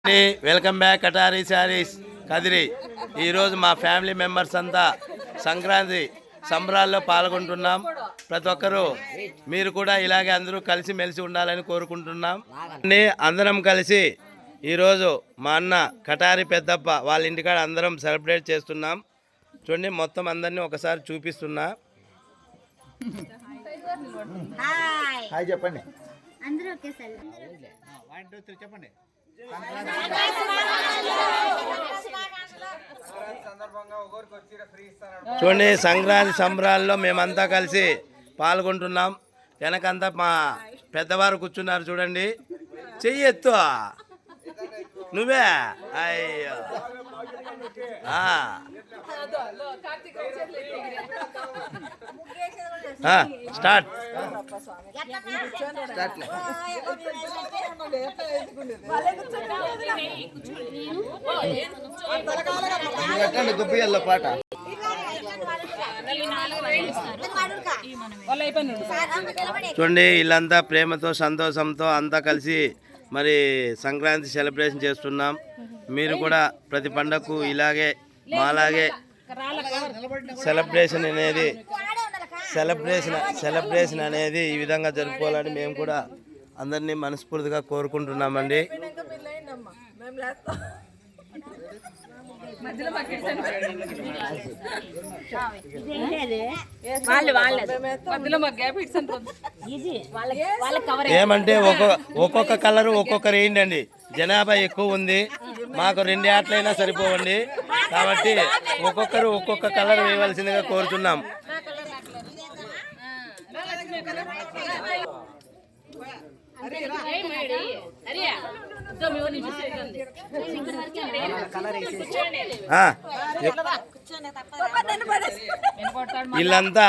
Welcome back కటారీ saris Kadiri. ఈరోజు మా family members అంతా సంక్రాంతి సంబరాల్లో పాల్గొంటున్నాం. ప్రతి ఒక్కరూ మీరు కూడా ఇలాగే అందరూ కలిసి మెలిసి ఉండాలని కోరుకుంటున్నాం. అందరం కలిసి ఈరోజు మా అన్న కటారి పెద్దప్ప వాళ్ళ ఇంటికాడ అందరం సెలబ్రేట్ చేస్తున్నాం. చూడండి, మొత్తం అందరినీ ఒకసారి చూపిస్తున్నా. హాయ్ చెప్పండి. చెప్పండి. చూడండి, సంక్రాంతి సంబరాల్లో మేమంతా కలిసి పాల్గొంటున్నాం. వెనకంతా మా పెద్దవారు కూర్చున్నారు. చూడండి, చెయ్యి ఎత్తు. నువ్వే అయ్యో స్టార్ట్. దుబ్బియల్లో పాట. చూడండి, వీళ్ళంతా ప్రేమతో సంతోషంతో అంతా కలిసి మరి సంక్రాంతి సెలబ్రేషన్ చేస్తున్నాం. మీరు కూడా ప్రతి పండగకు ఇలాగే మాలాగే సెలబ్రేషన్ అనేది ఈ విధంగా జరుపుకోవాలని మేము కూడా అందరినీ మనస్ఫూర్తిగా కోరుకుంటున్నామండి. ఏమంటే ఒక్కొక్క కలరు ఒక్కొక్కరు వేయండి. జనాభా ఎక్కువ ఉంది, మాకు 2 ఆటలైనా సరిపోవండి. కాబట్టి ఒక్కొక్కరు ఒక్కొక్క కలర్ వేయవలసిందిగా కోరుతున్నాం. వీళ్ళంతా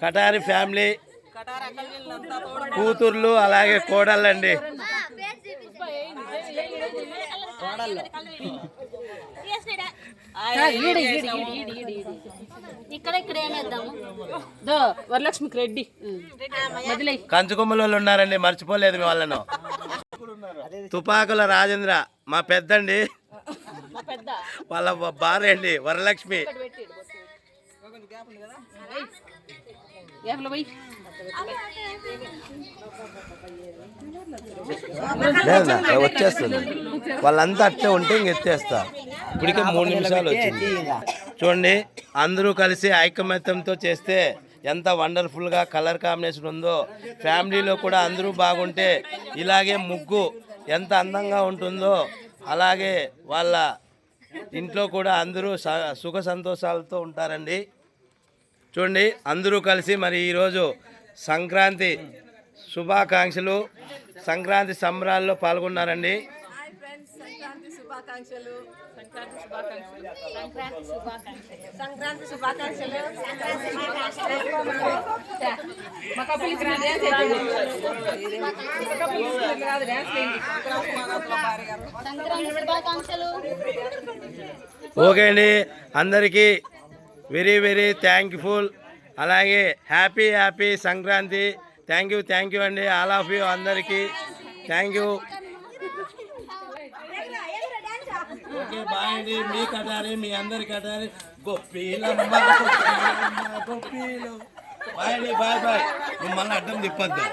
కటారి ఫ్యామిలీ కూతుర్లు అలాగే కోడళ్ళండి. వరలక్ష్మికి రెడ్డి కంచుకొమ్మల వాళ్ళు ఉన్నారండి, మర్చిపోలేదు మీ వాళ్ళను. తుపాకుల రాజేంద్ర మా పెద్దండి, వాళ్ళ భార్య అండి వరలక్ష్మి. వచ్చేస్తుంది, వాళ్ళంతా అట్లే ఉంటే ఇంక ఎత్తేస్తా. ఇప్పటికే 3 నిమిషాలు వచ్చింది. చూడండి, అందరూ కలిసి ఐకమత్యంతో చేస్తే ఎంత వండర్ఫుల్గా కలర్ కాంబినేషన్ ఉందో. ఫ్యామిలీలో కూడా అందరూ బాగుంటే ఇలాగే ముగ్గు ఎంత అందంగా ఉంటుందో అలాగే వాళ్ళ ఇంట్లో కూడా అందరూ సుఖ సంతోషాలతో ఉంటారండి. చూడండి, అందరూ కలిసి మరి ఈరోజు సంక్రాంతి శుభాకాంక్షలు, సంక్రాంతి సంబరాల్లో పాల్గొన్నారండి. ఓకే అండి, అందరికీ వెరీ వెరీ థ్యాంక్ఫుల్. అలాగే హ్యాపీ సంక్రాంతి. థ్యాంక్ యూ అండి, ఆల్ ఆఫ్ యూ అందరికీ థ్యాంక్ యూ. ఓకే, బాయ్ అండి. మీ కటారి, మీ అందరి కటారి. గొప్పీలు బాయ్ అండి, బాయ్. నువ్వు మళ్ళీ అడ్డం తిప్పద్దు.